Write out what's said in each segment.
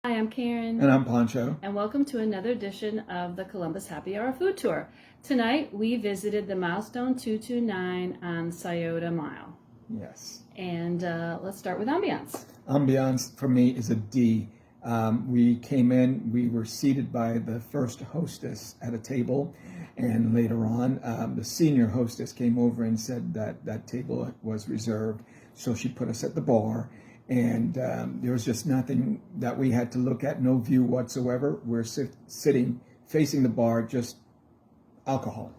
Hi, I'm Karen. And I'm Pancho. And welcome to another edition of the Columbus Happy Hour Food Tour. Tonight, we visited the Milestone 229 on Scioto Mile. Yes. And let's start with ambiance. Ambiance for me is a D. We came in, we were seated by the first hostess at a table. And later on, the senior hostess came over and said that that table was reserved. So she put us at the bar. And there was just nothing that we had to look at, no view whatsoever. We're sitting facing the bar, just alcohol.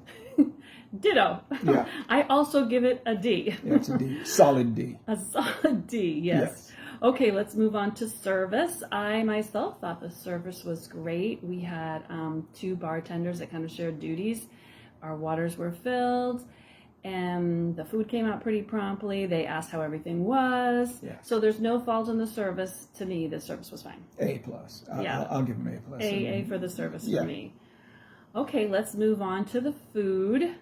Ditto. Yeah. I also give it a D. Yeah, it's a D. Solid D. A solid D, yes. Okay, let's move on to service. I myself thought the service was great. We had two bartenders that kind of shared duties. Our waters were filled. And the food came out pretty promptly. They asked how everything was. Yeah. So there's no fault in the service. To me, the service was fine. A+. I'll give them A+. A for the service for me. Okay, let's move on to the food.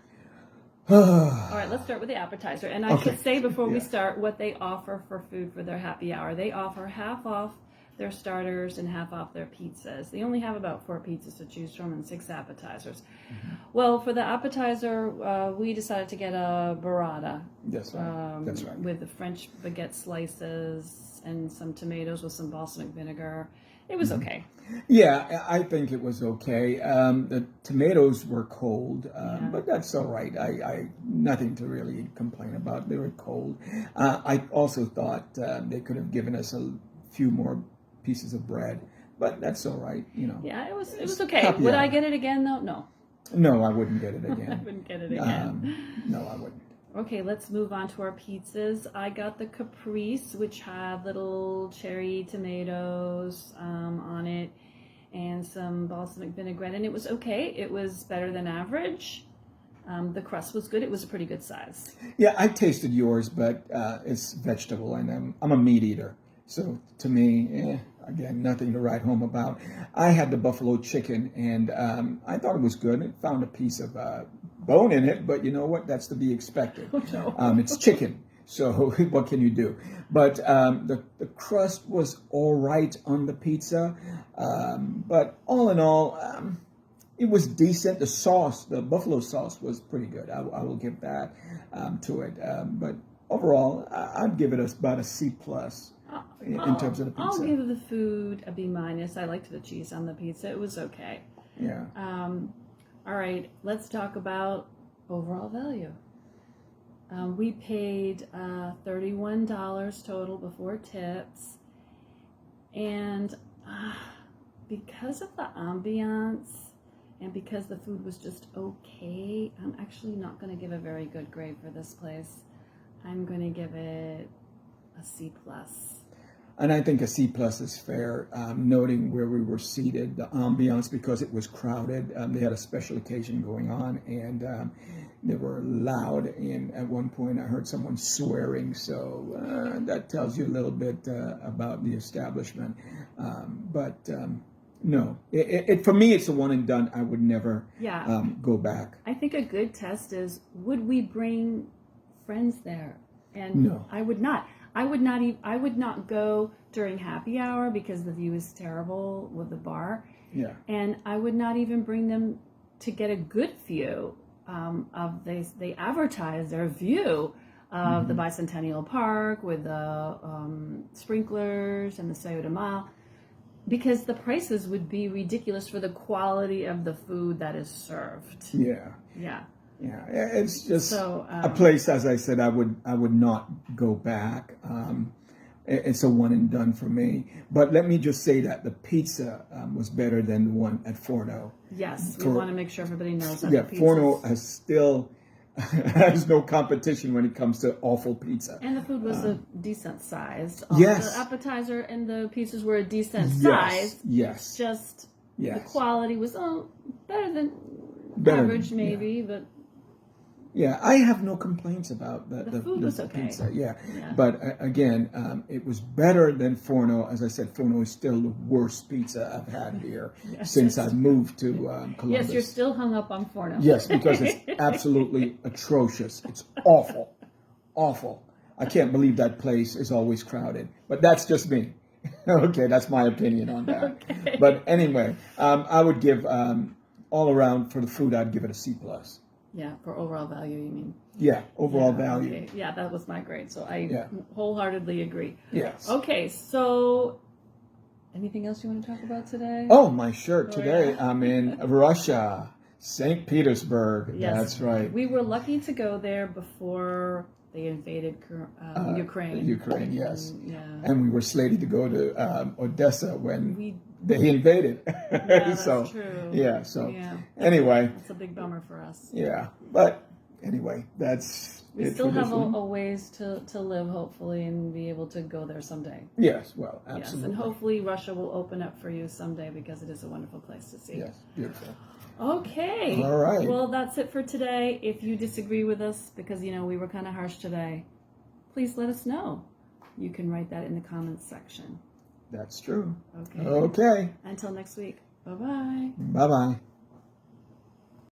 All right, let's start with the appetizer. And I should say before we start what they offer for food for their happy hour. They offer half off their starters and half off their pizzas. They only have about 4 pizzas to choose from and 6 appetizers. Mm-hmm. Well, for the appetizer, we decided to get a burrata. That's right. With the French baguette slices and some tomatoes with some balsamic vinegar. It was okay. Yeah, I think it was okay. The tomatoes were cold, but that's all right. I nothing to really complain about. They were cold. I also thought they could have given us a few more pieces of bread, but that's all right, you know. Yeah, it was okay. Would I get it again though? No. No, I wouldn't get it again. I wouldn't get it again. No, I wouldn't. Okay, let's move on to our pizzas. I got the Caprice, which had little cherry tomatoes on it and some balsamic vinaigrette, and it was okay. It was better than average. The crust was good. It was a pretty good size. Yeah, I tasted yours, but it's vegetable, and I'm a meat eater. So to me, again, nothing to write home about. I had the buffalo chicken, and I thought it was good. It found a piece of bone in it, but you know what? That's to be expected. Oh, no. It's chicken, so what can you do? But the crust was all right on the pizza, but all in all, it was decent. The sauce, the buffalo sauce, was pretty good. I will give that to it. But overall, I'd give it about a C+. In terms of the pizza. I'll give the food a B-. I liked the cheese on the pizza. It was okay. Yeah. All right, let's talk about overall value. We paid $31 total before tips. And because of the ambiance and because the food was just okay, I'm actually not going to give a very good grade for this place. I'm going to give it a C+. And I think a C+ is fair, noting where we were seated, the ambiance, because it was crowded. They had a special occasion going on, and they were loud. And at one point, I heard someone swearing. So that tells you a little bit about the establishment. But no, for me, it's a one and done. I would never go back. I think a good test is, would we bring friends there? And no. I would not. I would not go during happy hour because the view is terrible with the bar. Yeah. And I would not even bring them to get a good view of they advertise their view of the Bicentennial Park with the sprinklers and the Scioto Mile, because the prices would be ridiculous for the quality of the food that is served. Yeah. Yeah. Yeah, it's just a place, as I said, I would not go back. It's a one and done for me. But let me just say that the pizza was better than the one at Forno. Yes, we want to make sure everybody knows that. Yeah, Forno has no competition when it comes to awful pizza. And the food was a decent size. Yes. The appetizer and the pizzas were a decent size. Yes. Just the quality was better than average, maybe, but. Yeah, I have no complaints about the food was okay. Pizza. Yeah. But again, it was better than Forno. As I said, Forno is still the worst pizza I've had here since I moved to Columbus. Yes, you're still hung up on Forno. Yes, because it's absolutely atrocious. It's awful, awful. I can't believe that place is always crowded. But that's just me. Okay, that's my opinion on that. Okay. But anyway, I would give all around for the food. I'd give it a C plus. Yeah, for overall value, you mean? Yeah, overall Yeah, value. okay. Yeah, that was my grade, so I Yeah. wholeheartedly agree. Yes. Okay, so anything else you want to talk about today? Oh, my shirt Oh, today. yeah. I'm in Russia, St. Petersburg. Yes, That's right. we were lucky to go there before they invaded Ukraine. Ukraine, yes. And, yeah. And we were slated to go to Odessa when We they invaded. Yeah, that's So, true. yeah. So Yeah. anyway, That's a big bummer for us. yeah. But anyway, that's We it still for have this one. a ways to live, hopefully, and be able to go there someday. Yes. Well, Yes, absolutely. and hopefully Russia will open up for you someday because it is a wonderful place to see. Yes. Beautiful. Okay. All right. Well, that's it for today. If you disagree with us because, we were kind of harsh today, please let us know. You can write that in the comments section. That's true. Okay. Okay. Until next week. Bye-bye. Bye bye.